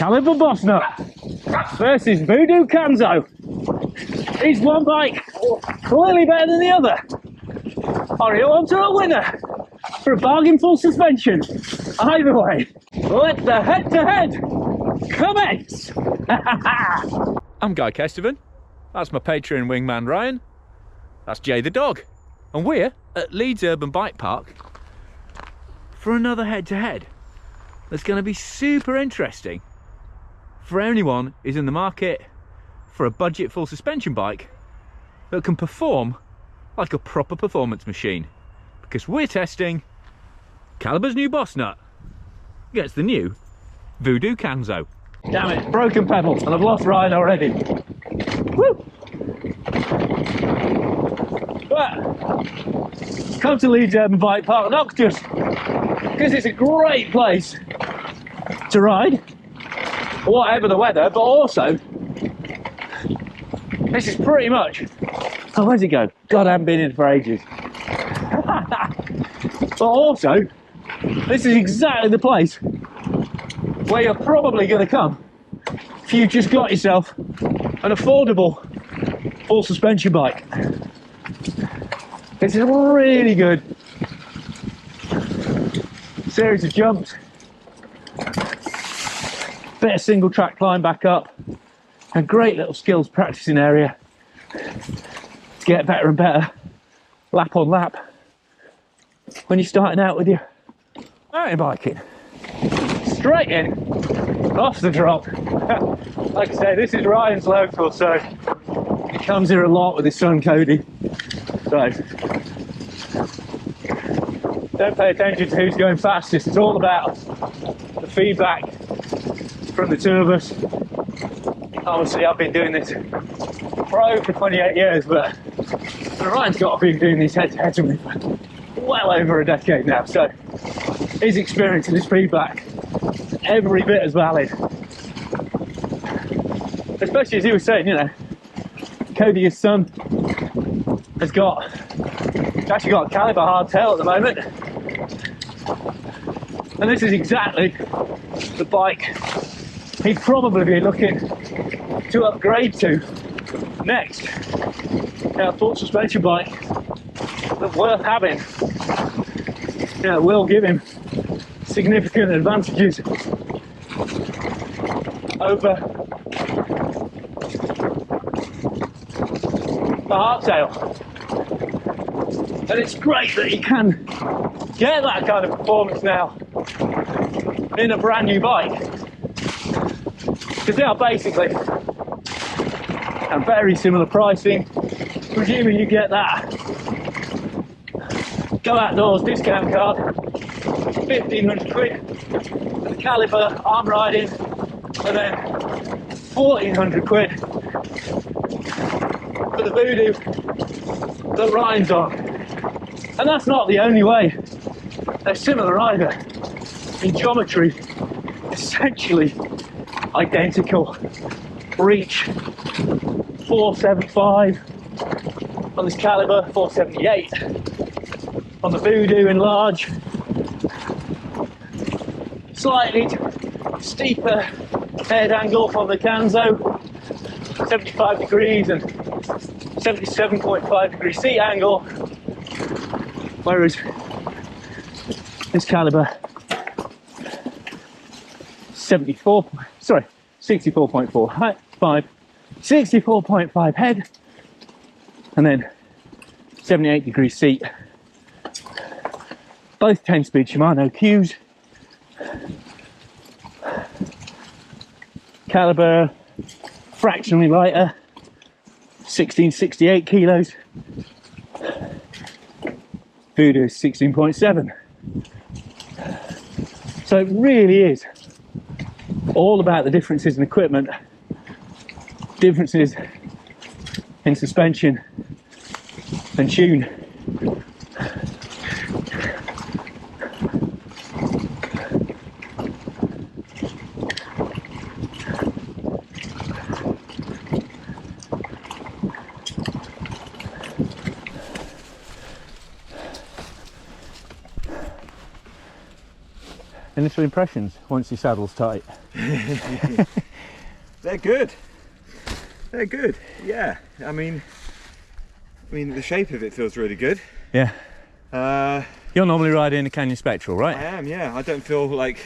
Calibre Bossnut versus Voodoo Canzo. Is one bike clearly better than the other? Are you on to a winner for a bargain full suspension? Either way, let the head-to-head commence! I'm Guy Kesteven. That's my Patreon wingman Ryan. That's Jay the dog. And we're at Leeds Urban Bike Park for another head-to-head. That's going to be super interesting for anyone who's in the market for a budget full suspension bike that can perform like a proper performance machine. Because we're testing Calibre's new Bossnut against the new Voodoo Canzo. Damn it, broken pedal, and I've lost Ryan already. Woo! But come to Leeds Urban Bike Park, not just because it's a great place to ride, whatever the weather, but also this is pretty much, oh, where's it go? God, I haven't been in for ages. But also, this is exactly the place where you're probably going to come if you just got yourself an affordable full suspension bike. It's a really good series of jumps, bit of single track climb back up, a great little skills practicing area to get better and better lap on lap when you're starting out with your mountain biking. Straight in, off the drop. Like I say, this is Ryan's local, so he comes here a lot with his son Cody. So don't pay attention to who's going fastest. It's all about the feedback from the two of us. Obviously, I've been doing this for 28 years, but Ryan's got to be doing these head-to-heads with me for well over a decade now. So his experience and his feedback every bit as valid. Especially as he was saying, you know, Cody, his son, has actually got a Calibre hardtail at the moment, and this is exactly the bike he'd probably be looking to upgrade to next. A full suspension bike that's worth having. It will give him significant advantages over the hardtail. And it's great that you can get that kind of performance now in a brand new bike, because they are basically a very similar pricing, presuming you get that Go Outdoors discount card, 1,500 quid for the Calibre arm riding, and then 1,400 quid for the Voodoo that Ryan's on. And that's not the only way. They're similar either in geometry, essentially identical. Reach 475 on this Calibre, 478 on the Voodoo in large. Slightly steeper head angle from the Canzo, 75 degrees and 77.5 degree seat angle, whereas this Calibre 64.5 head, and then 78 degree seat. Both 10-speed Shimano Qs. Calibre fractionally lighter, 1668 kilos. Voodoo is 16.7. So it really is all about the differences in equipment, differences in suspension and tune. Initial impressions once your saddle's tight. They're good. They're good. Yeah. I mean, the shape of it feels really good. Yeah. You're normally riding a Canyon Spectral, right? I am. Yeah. I don't feel like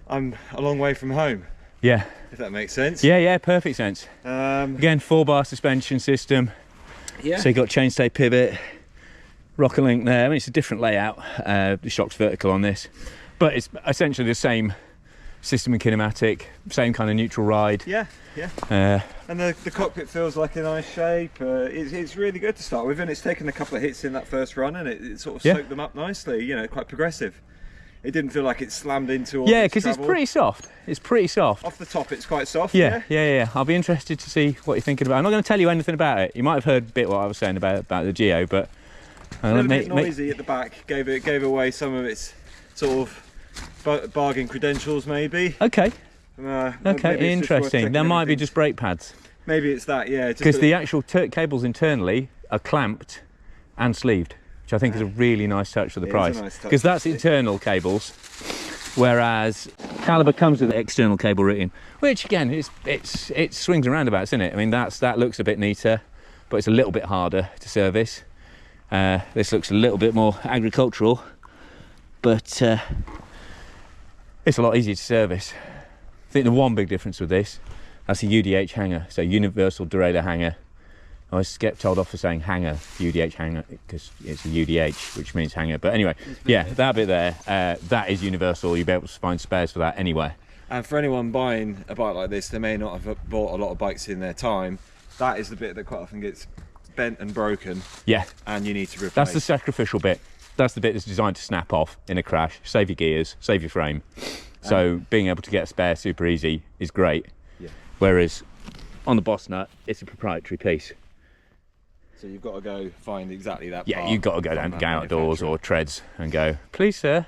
I'm a long way from home. Yeah. If that makes sense. Yeah, yeah, perfect sense. Again, 4-bar suspension system. Yeah. So you've got chainstay pivot, rocker link there. I mean, it's a different layout. The shock's vertical on this, but it's essentially the same system and kinematic, same kind of neutral ride. Yeah, yeah. And the cockpit feels like a nice shape. It's really good to start with, and it's taken a couple of hits in that first run, and it sort of soaked them up nicely. You know, quite progressive. It didn't feel like it slammed into all Yeah, because it's pretty soft. It's pretty soft. Off the top, it's quite soft. Yeah, yeah, yeah. I'll be interested to see what you're thinking about. I'm not going to tell you anything about it. You might have heard a bit what I was saying about the Geo, but a bit noisy at the back. Gave away some of its sort of bargain credentials, maybe. Okay. Okay, interesting. There might be just brake pads. Maybe it's that, yeah. Because the actual cables internally are clamped and sleeved, which I think is a really nice touch for the price. Because that's internal cables, whereas Calibre comes with external cable routing, which again, it swings and roundabouts, isn't it? I mean, that looks a bit neater, but it's a little bit harder to service. This looks a little bit more agricultural, but it's a lot easier to service. I think the one big difference with this, that's a UDH hanger, so universal derailleur hanger. I always get told off for saying hanger, UDH hanger, because it's a UDH, which means hanger. But anyway, yeah, that bit there, that is universal. You'll be able to find spares for that anywhere. And for anyone buying a bike like this, they may not have bought a lot of bikes in their time. That is the bit that quite often gets bent and broken. Yeah. And you need to replace. That's the sacrificial bit. That's the bit that's designed to snap off in a crash, save your gears, save your frame. So being able to get a spare super easy is great. Yeah. Whereas on the Bossnut, it's a proprietary piece. So you've got to go find exactly that part. Yeah, you've got to go down to Go Outdoors or Treads and go, please sir.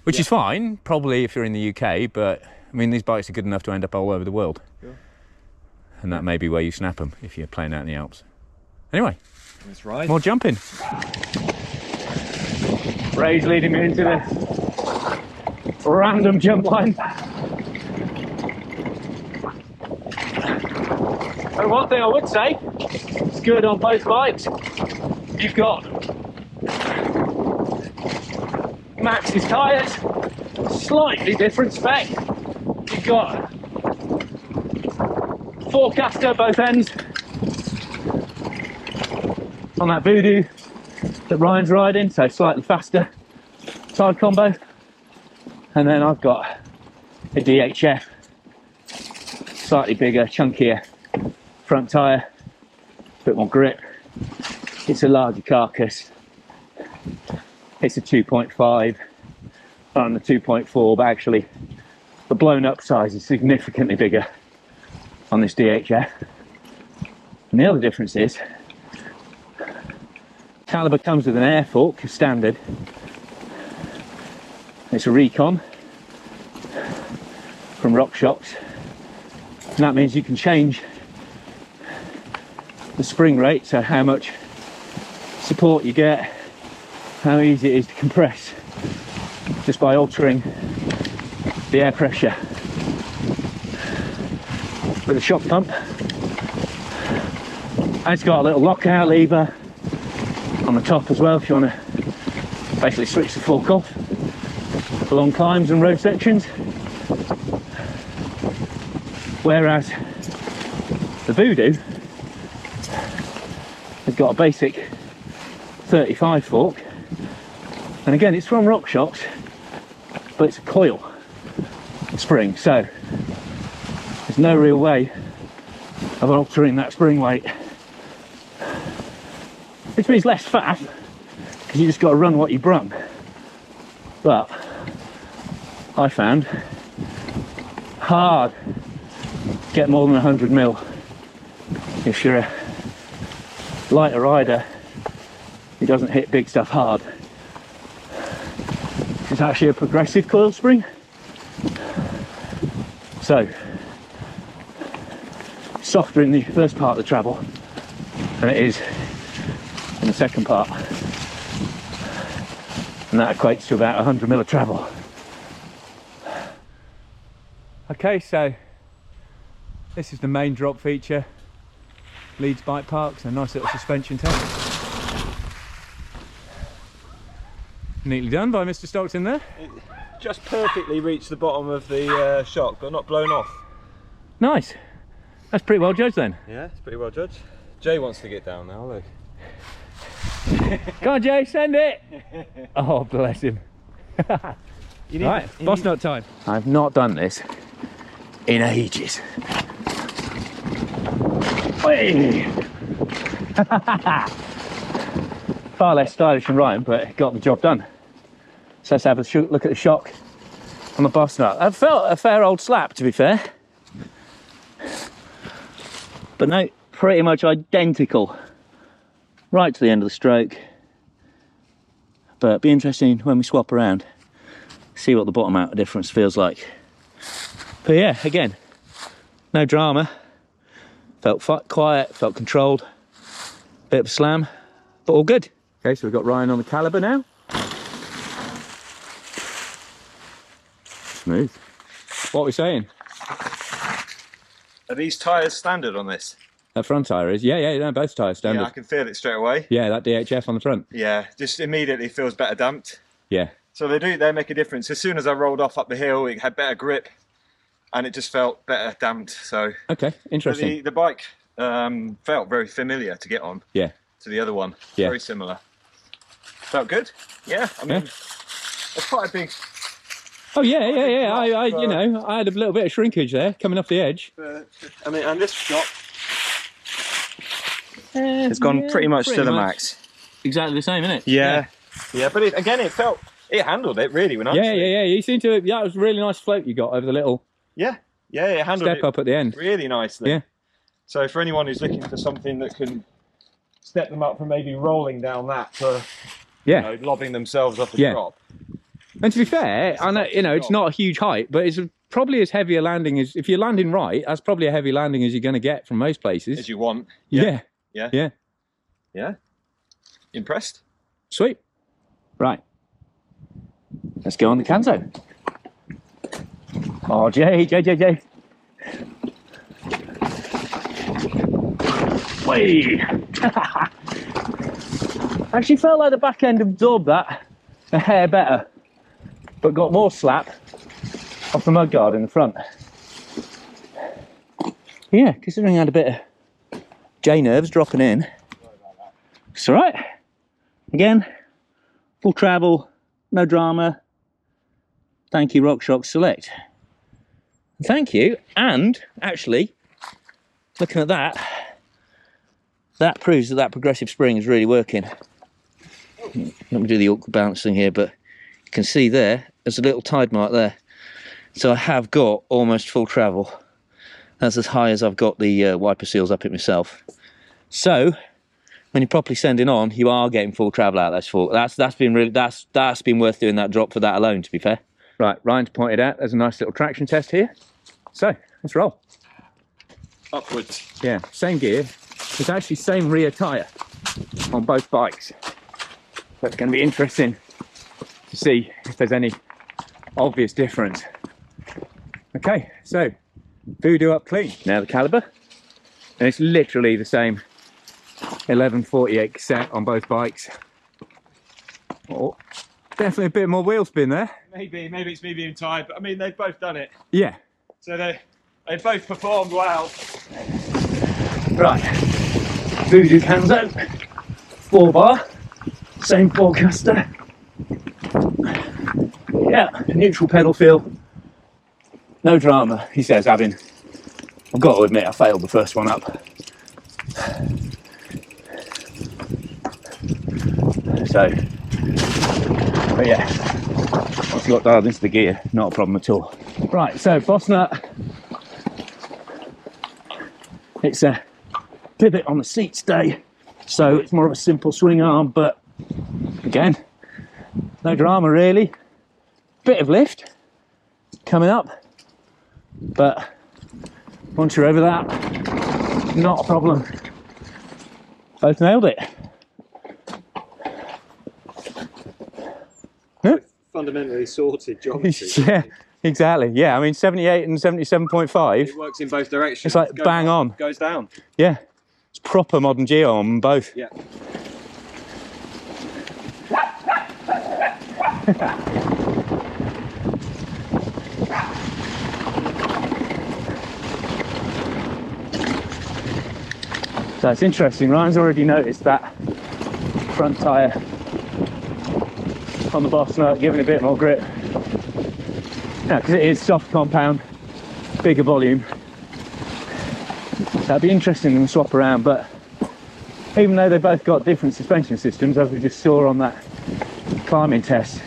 Which is fine, probably if you're in the UK, but I mean, these bikes are good enough to end up all over the world. Sure. And that may be where you snap them if you're playing out in the Alps. Anyway, let's ride. More jumping. Ray's leading me into this random jump line. And one thing I would say, it's good on both bikes. You've got Max's tyres, slightly different spec. You've got Forecaster both ends on that Voodoo that Ryan's riding, so slightly faster side combo. And then I've got a DHF, slightly bigger, chunkier front tyre, a bit more grip. It's a larger carcass. It's a 2.5 on the 2.4, but actually the blown up size is significantly bigger on this DHF. And the other difference is Calibre comes with an air fork standard. It's a Recon from RockShox, and that means you can change the spring rate, so how much support you get, how easy it is to compress, just by altering the air pressure. With a shock pump, and it's got a little lockout lever on the top as well if you want to basically switch the fork off for long climbs and road sections. Whereas the Voodoo has got a basic 35 fork, and again it's from RockShox, but it's a coil spring, so there's no real way of altering that spring weight, which means less fat because you just got to run what you brung. But I found hard to get more than 100 mil if you're a lighter rider who doesn't hit big stuff hard. It's actually a progressive coil spring, so softer in the first part of the travel than it is in the second part, and that equates to about 100 mil of travel. Okay, so this is the main drop feature, Leeds Bike Park, so a nice little suspension test. Neatly done by Mr. Stockton there. It just perfectly reached the bottom of the shock, but not blown off. Nice. That's pretty well judged then. Yeah, it's pretty well judged. Jay wants to get down now, look. Come on, Jay, send it. Oh, bless him. Right, Bossnut time. I've not done this in ages. Far less stylish than Ryan, but it got the job done. So let's have a look at the shock on the Bossnut. That felt a fair old slap, to be fair. But no, pretty much identical right to the end of the stroke. But it'll be interesting when we swap around, see what the bottom out difference feels like. But yeah, again, no drama. Felt quiet, felt controlled. Bit of a slam, but all good. Okay, so we've got Ryan on the Calibre now. Smooth. What are we saying? Are these tyres standard on this? That front tyre is? Yeah, no, both tyres standard. Yeah, I can feel it straight away. Yeah, that DHF on the front. Yeah, just immediately feels better damped. Yeah. So they make a difference. As soon as I rolled off up the hill, it had better grip and it just felt better damped. So okay, interesting. The bike felt very familiar to get on. Yeah. To the other one. Yeah. Very similar. Felt good. Yeah, I mean, it's quite a big... Oh yeah. I you know, I had a little bit of shrinkage there coming off the edge. I mean, and this shot, it's gone pretty much to the max. Exactly the same, isn't it? Yeah. But again, it handled it really when I. Yeah. You seem to. Yeah, it was a really nice float you got over the little. Yeah, it handled step up at the end really nicely. Yeah. So for anyone who's looking for something that can step them up from maybe rolling down that to, lobbing themselves off a drop. And to be fair, I know, it's not a huge height, but it's probably as heavy a landing as, if you're landing right, that's probably a heavy landing as you're going to get from most places. As you want. Yeah. Impressed? Sweet. Right. Let's go on the Canzo. Oh, Jay. Whee! Actually felt like the back end absorbed that a hair better, but got more slap off the mudguard in the front. Yeah, considering I had a bit of J-nerves dropping in. It's all right. Again, full travel, no drama. Thank you, RockShox Select. Thank you, and actually, looking at that, that proves that progressive spring is really working. Let me do the awkward balancing here, but you can see there's a little tide mark there. So I have got almost full travel. That's as high as I've got the wiper seals up it myself. So when you're properly sending on, you are getting full travel out. That's been worth doing that drop for that alone, to be fair. Right, Ryan's pointed out there's a nice little traction test here. So let's roll. Upwards. Yeah, same gear. It's actually same rear tyre on both bikes. So it's going to be interesting to see if there's any obvious difference. Okay, so Voodoo up clean. Now the Calibre, and it's literally the same 1148 cassette on both bikes. Oh, definitely a bit more wheel spin there. Maybe it's me being tired, but I mean they've both done it. Yeah. So they both performed well. Right, Voodoo Canzo, 4-bar, same forecaster. Yeah, neutral pedal feel, no drama, he says, having. I've got to admit, I failed the first one up. So, but yeah, once you got dialed into the gear, not a problem at all. Right, so Bossnut, it's a pivot on the seat stay, so it's more of a simple swing arm, but again, no drama really. Bit of lift coming up, but once you're over that, not a problem. Both nailed it. fundamentally sorted geometry. Yeah, exactly. Yeah, I mean 78 and 77.5. It works in both directions. It's like bang up, on. Goes down. Yeah, it's proper modern geo on both. Yeah. So it's interesting, Ryan's already noticed that front tyre on the Bossnut giving a bit more grip. Yeah, because it is soft compound, bigger volume. That'd be interesting to swap around, but even though they've both got different suspension systems, as we just saw on that climbing test,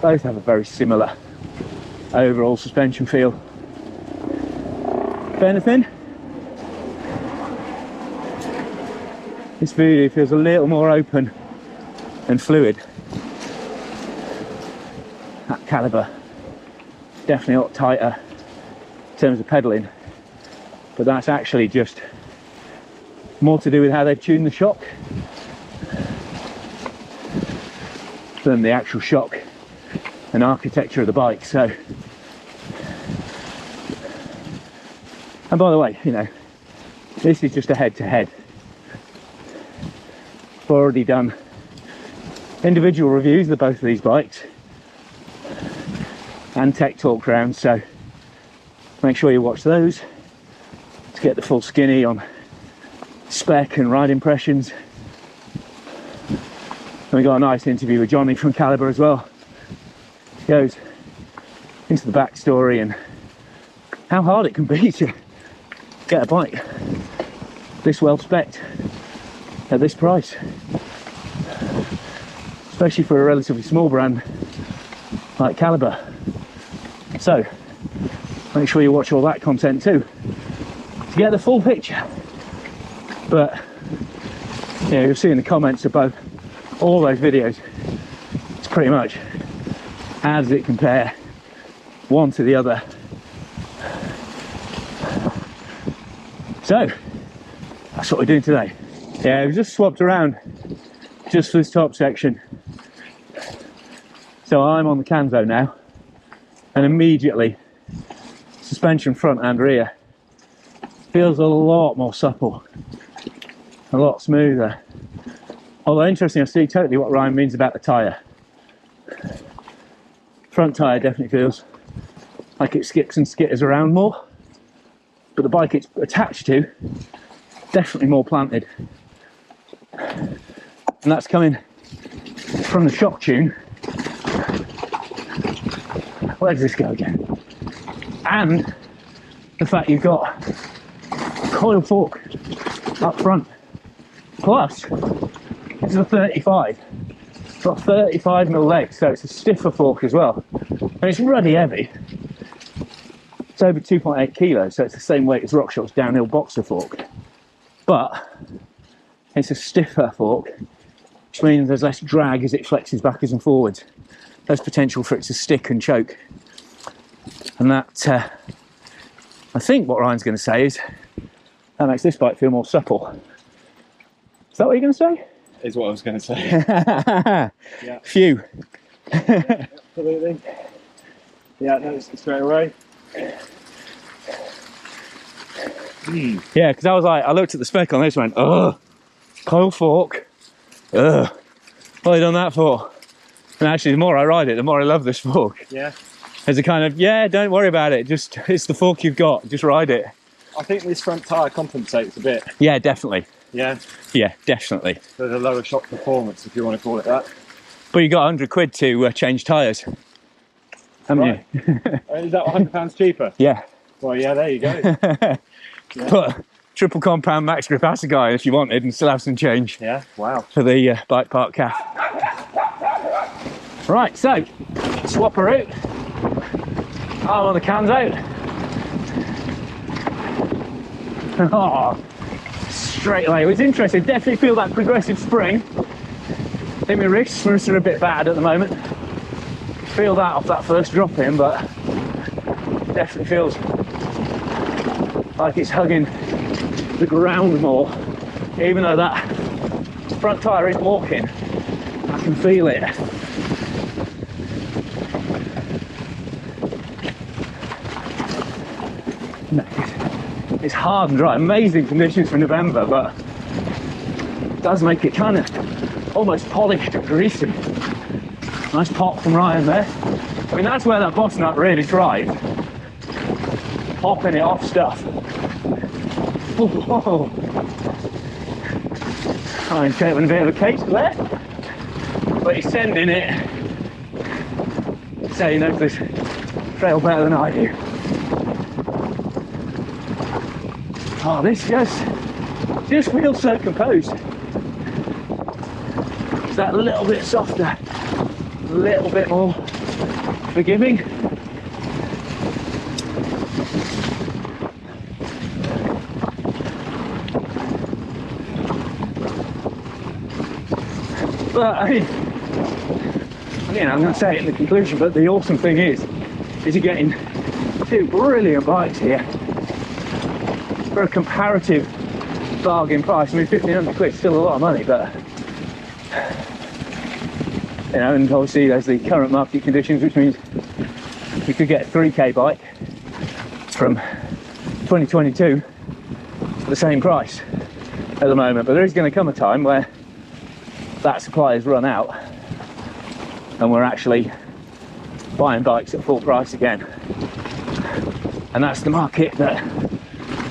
both have a very similar overall suspension feel. If anything, this Voodoo feels a little more open and fluid. That Calibre, definitely a lot tighter in terms of pedalling, but that's actually just more to do with how they've tuned the shock than the actual shock and architecture of the bike. So, and by the way, you know, this is just a head-to-head. I've already done individual reviews of both of these bikes and tech talk rounds, so make sure you watch those to get the full skinny on spec and ride impressions. And we got a nice interview with Johnny from Calibre as well. He goes into the backstory and how hard it can be to get a bike this well spec'd at this price, especially for a relatively small brand like Calibre. So make sure you watch all that content too to get the full picture. But yeah, you'll see in the comments of both all those videos, it's pretty much how does it compare one to the other. So that's what we're doing today. Yeah, we've just swapped around just for this top section. So I'm on the Canzo now, and immediately suspension front and rear feels a lot more supple, a lot smoother. Although interesting, I see totally what Ryan means about the tyre. Front tyre definitely feels like it skips and skitters around more, but the bike it's attached to, definitely more planted. And that's coming from the shock tune. Where does this go again? And the fact you've got coil fork up front. Plus, this is a 35. It's got 35mm legs, so it's a stiffer fork as well. And it's ruddy heavy. It's over 2.8 kilos, so it's the same weight as RockShox's downhill boxer fork. But it's a stiffer fork, which means there's less drag as it flexes backwards and forwards. There's potential for it to stick and choke. And that, I think what Ryan's going to say is, that makes this bike feel more supple. Is that what you're going to say? Is what I was going to say. Yeah. Phew. Absolutely. Yeah, noticed it straight away. Yeah, because I was like, I looked at the spec on this and went, ugh, coil fork, ugh, what have I done that for? And actually, the more I ride it, the more I love this fork. Yeah. There's a kind of, yeah, don't worry about it, just, it's the fork you've got, just ride it. I think this front tyre compensates a bit. Yeah, definitely. Yeah. Yeah, definitely. For the lower shock performance, if you want to call it that. But you got 100 quid to change tyres, haven't Right. you? Is that £100 cheaper? Yeah. Well, yeah, there you go. Yeah. Put triple compound max grip Assegai if you wanted and still have some change. Yeah, wow. For the bike park calf. Right, so swap a route. I'm on the Canzo. Oh, straight away. It was interesting. Definitely feel that progressive spring. I think my wrists are a bit bad at the moment. Feel that off that first drop in, but definitely feels like it's hugging the ground more. Even though that front tyre is walking, I can feel it You know, it's hard and dry, amazing conditions for November, but it does make it kind of almost polished and greasy. Nice pop from Ryan there. I mean, that's where that Bossnut really thrived. Popping it off stuff. Whoa. Ryan's taking a bit of a case there, but he's sending it. So he knows this trail better than I do. Oh, this just feels so composed. It's that little bit softer, a little bit more forgiving. But I mean, I'm going to say it in the conclusion, but the awesome thing is you're getting two brilliant bikes here for a comparative bargain price. I mean, 1,500 quid is still a lot of money, but and obviously there's the current market conditions, which means you could get a 3K bike from 2022 for the same price at the moment. But there is going to come a time where that supply has run out and we're actually buying bikes at full price again, and that's the market that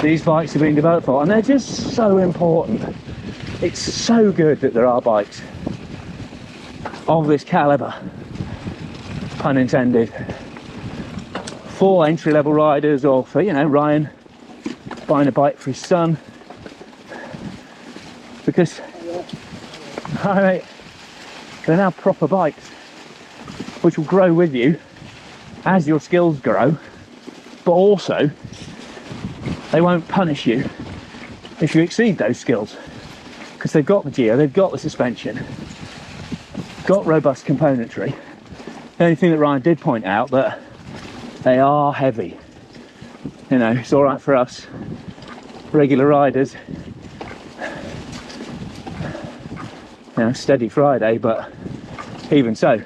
these bikes are being developed for, and they're just so important. It's so good that there are bikes of this caliber, pun intended, for entry-level riders, or for Ryan buying a bike for his son, because they're now proper bikes which will grow with you as your skills grow, but also they won't punish you if you exceed those skills, because they've got the geo, they've got the suspension, got robust componentry. The only thing that Ryan did point out, that they are heavy. It's all right for us regular riders, steady Friday, but even so,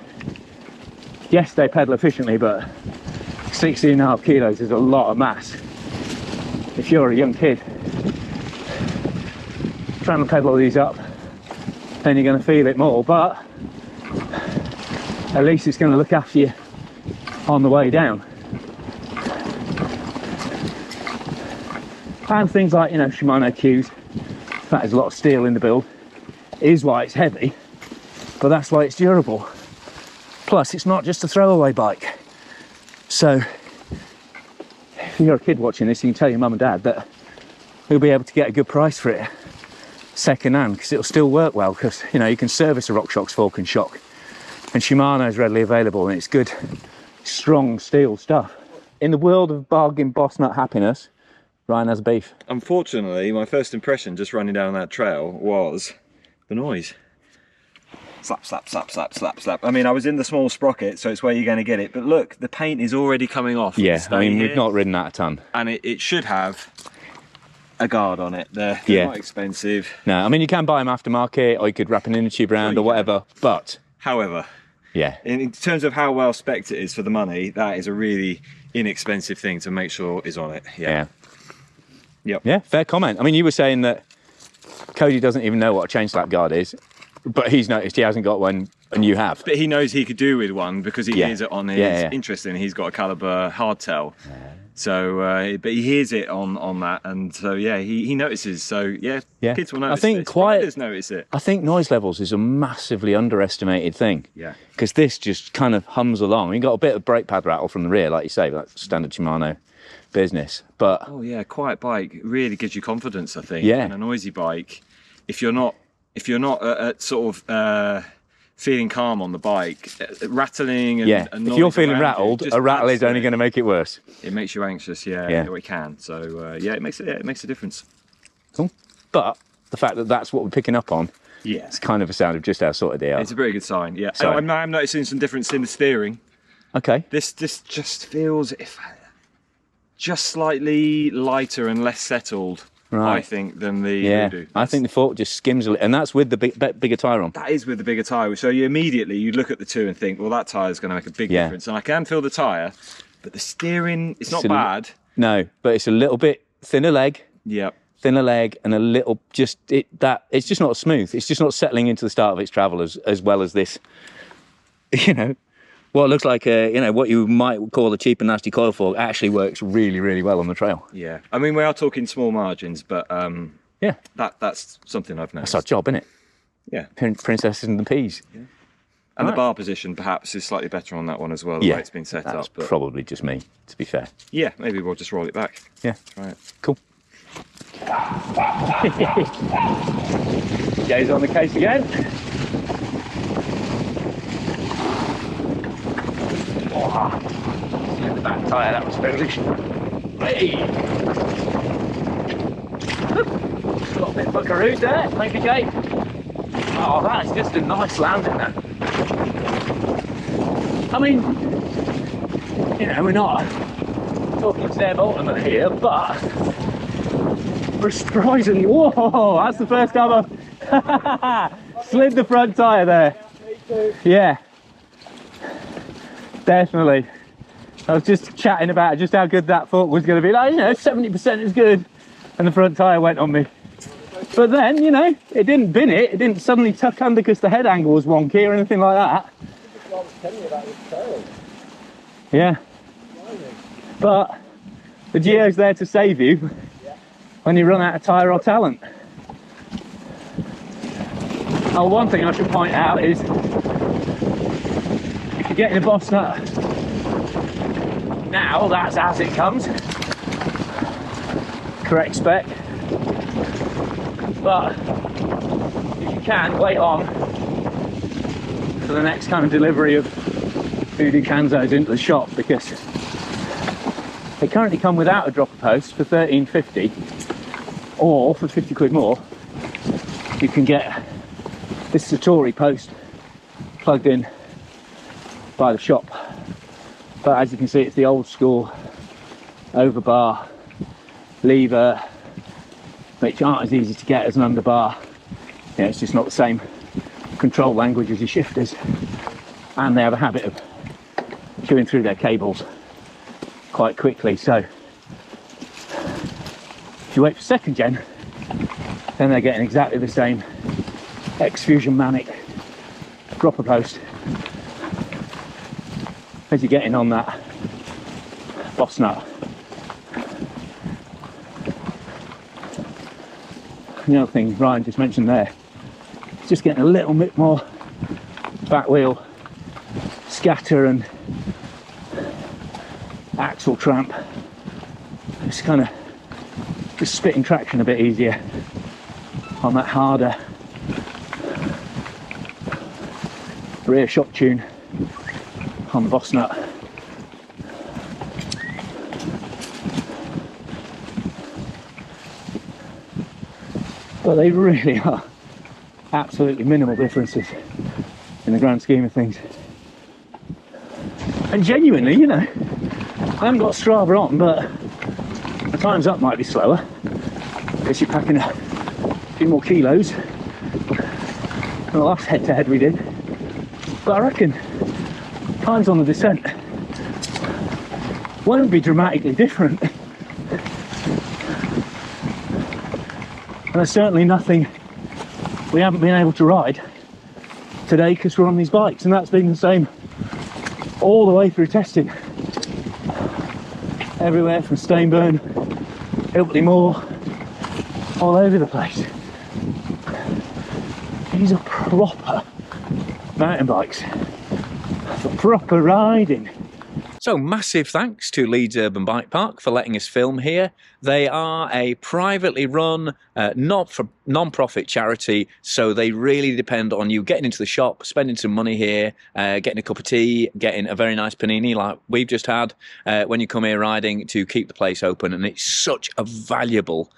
yes, they pedal efficiently, but 16.5 kilos is a lot of mass. If you're a young kid trying to pedal these up, then you're going to feel it more, but at least it's going to look after you on the way down. And things like, Shimano cues, that is a lot of steel in the build, is why it's heavy, but that's why it's durable. Plus, it's not just a throwaway bike. So, if you're a kid watching this, you can tell your mum and dad that you'll be able to get a good price for it second hand, because it'll still work well, because, you can service a RockShox fork and shock. And Shimano is readily available, and it's good, strong steel stuff. In the world of bargain Bossnut happiness, Ryan has beef. Unfortunately, my first impression just running down that trail was the noise. Slap, slap, slap, slap, slap, slap. I mean, I was in the small sprocket, so it's where you're going to get it. But look, the paint is already coming off. Yeah, I mean, we've not ridden that a ton. And it should have a guard on it. They're quite expensive. No, I mean, you can buy them aftermarket, or you could wrap an inner tube around or whatever. But, however, yeah, in terms of how well spec'd it is for the money, that is a really inexpensive thing to make sure is on it. Yeah. Yep. Yeah, fair comment. I mean, you were saying that Cody doesn't even know what a chain slap guard is, but he's noticed he hasn't got one and you have. But he knows he could do with one because he hears it on his interesting. He's got a Calibre hardtail. So, but he hears it on that, and so he notices. So kids will notice. I think riders notice it. I think noise levels is a massively underestimated thing. Yeah. Because this just kind of hums along. You got a bit of brake pad rattle from the rear, like you say, that's standard Shimano business. But quiet bike really gives you confidence, I think. Yeah. And a noisy bike, if you're not sort of feeling calm on the bike, rattling and if you're feeling rattled, a rattle is only going to make it worse. It makes you anxious, it can. So it makes a difference. Cool. But the fact that that's what we're picking up on, it's kind of a sound of just how sorted they are. It's a very good sign. Yeah. So, I'm noticing some difference in the steering. Okay. This just feels just slightly lighter and less settled. Right. I think, than the Voodoo. I think the fork just skims a little, and that's with the bigger tyre on. That is with the bigger tyre. So you look at the two and think, well, that tyre is going to make a big difference. And I can feel the tyre, but the steering, it's not bad. No, but it's a little bit thinner leg. Yeah. Thinner leg and a little it's just not smooth. It's just not settling into the start of its travel as well as this. You know, what looks like what you might call a cheap and nasty coil fork actually works really, really well on the trail. Yeah. I mean, we are talking small margins, but yeah, that's something I've noticed. That's our job, isn't it? Yeah. Princesses and the peas. Yeah. And the bar position perhaps is slightly better on that one as well, the way it's been set that's up. But probably just me, to be fair. Yeah, maybe we'll just roll it back. Yeah. Right. Cool. Jay's on the case again. Oh, the back tyre, that was foolish. Hey. Got a bit of buckaroos there. Thank you, Jay. Oh, that's just a nice landing there. I mean, we're not talking Seb Ultimate here, but we're surprisingly, whoa, that's the first time I've slid the front tyre there. Yeah, definitely. I was just chatting about just how good that fork was going to be. Like, 70% is good, and the front tyre went on me. But then, it didn't bin it. It didn't suddenly tuck under because the head angle was wonky or anything like that. Yeah. But the Geo's there to save you when you run out of tyre or talent. Oh, one thing I should point out is if you're getting a Bossnut now, that's as it comes. Correct spec. But if you can, wait on for the next kind of delivery of Voodoo Canzos into the shop, because they currently come without a dropper post for $13.50, or for 50 quid more you can get this Satori post plugged in by the shop. But as you can see, it's the old school overbar lever, which aren't as easy to get as an underbar. It's just not the same control language as your shifters, and they have a habit of chewing through their cables quite quickly. So if you wait for second gen, then they're getting exactly the same X-Fusion Manic dropper post as you're getting on that Bossnut. The other thing Ryan just mentioned there, it's just getting a little bit more back wheel scatter and axle tramp. It's kind of just spitting traction a bit easier on that harder rear shock tune on the Bossnut. But they really are absolutely minimal differences in the grand scheme of things. And genuinely, I haven't got Strava on, but the times up might be slower because you're packing a few more kilos than the last head-to-head we did. But I reckon times on the descent won't be dramatically different. And there's certainly nothing we haven't been able to ride today because we're on these bikes, and that's been the same all the way through testing. Everywhere from Stainburn, Ilkley Moor, all over the place. These are proper mountain bikes for proper riding. So massive thanks to Leeds Urban Bike Park for letting us film here. They are a privately run, non-profit charity, so they really depend on you getting into the shop, spending some money here, getting a cup of tea, getting a very nice panini like we've just had when you come here riding, to keep the place open. And it's such a valuable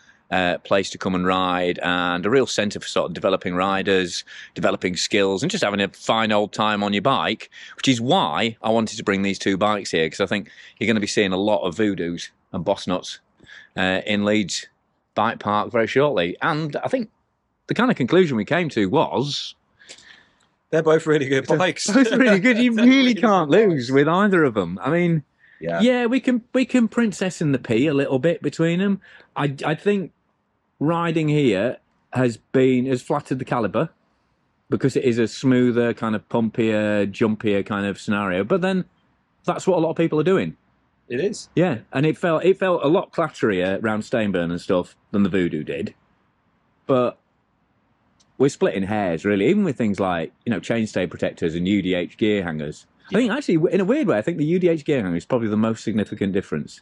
place to come and ride, and a real centre for sort of developing riders, developing skills, and just having a fine old time on your bike, which is why I wanted to bring these two bikes here, because I think you're going to be seeing a lot of Voodoos and Bossnuts in Leeds Bike Park very shortly. And I think the kind of conclusion we came to was they're both really good bikes. Both really good. You really can't lose with either of them. I mean, Yeah, we can princess and the pea a little bit between them. I think riding here has flattered the Calibre because it is a smoother, kind of pumpier, jumpier kind of scenario. But then that's what a lot of people are doing. It is. Yeah, and it felt a lot clatterier around Stainburn and stuff than the Voodoo did. But we're splitting hairs, really, even with things like, chainstay protectors and UDH gear hangers. I think, actually, in a weird way, I think the UDH gear hanger is probably the most significant difference.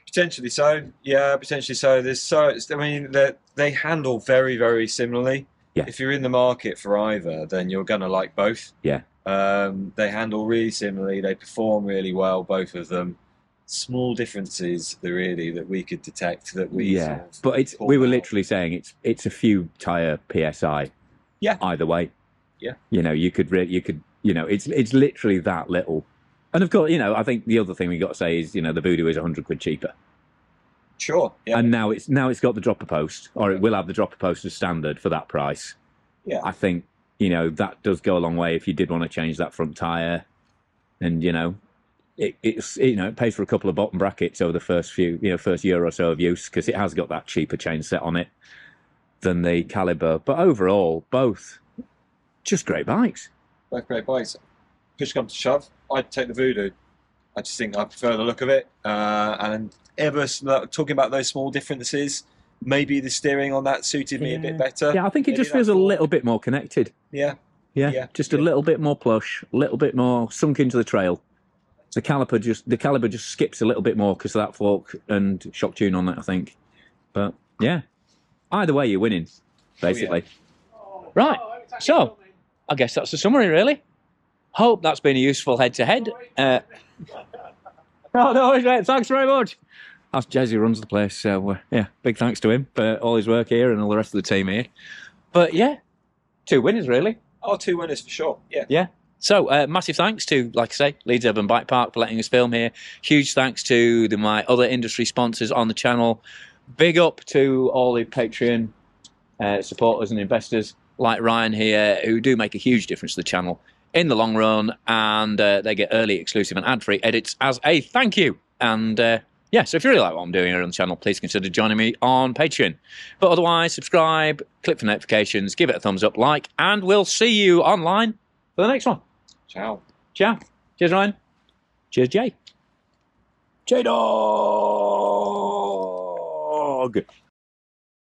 Potentially so. Yeah, potentially so. They handle very, very similarly. Yeah. If you're in the market for either, then you're going to like both. Yeah. They handle really similarly. They perform really well, both of them. Small differences, that we could detect that we. Yeah, but we were literally saying it's a few tyre PSI. Yeah. Either way. Yeah. It's literally that little. And of course, I think the other thing we got to say is, the Voodoo is £100 cheaper. Sure. Yeah. And now it's got the dropper post, or it will have the dropper post as standard for that price. Yeah. I think that does go a long way if you did want to change that front tyre, and it pays for a couple of bottom brackets over the first year or so of use, because it has got that cheaper chain set on it than the Calibre. But overall, both just great bikes. Both great bikes. Push comes to shove, I'd take the Voodoo. I just think I prefer the look of it. And ever talking about those small differences, maybe the steering on that suited me a bit better. Yeah, I think it just feels a little bit more connected. Yeah. Just a little bit more plush, a little bit more sunk into the trail. The Calibre just skips a little bit more because of that fork and shock tune on it, I think. But yeah, either way, you're winning, basically. Right, so I guess that's the summary, really. Hope that's been a useful head-to-head. No, thanks very much. That's Jez who runs the place, so yeah, big thanks to him for all his work here and all the rest of the team here. But yeah, 2 winners, really. Oh, 2 winners for sure, yeah. Yeah. So, massive thanks to, like I say, Leeds Urban Bike Park for letting us film here. Huge thanks to my other industry sponsors on the channel. Big up to all the Patreon supporters and investors like Ryan here, who do make a huge difference to the channel in the long run, and they get early, exclusive and ad-free edits as a thank you. And yeah, so if you really like what I'm doing here on the channel, please consider joining me on Patreon. But otherwise, subscribe, click for notifications, give it a thumbs up, like, and we'll see you online for the next one. Ciao. Ciao. Cheers, Ryan. Cheers, Jay. J-Dog.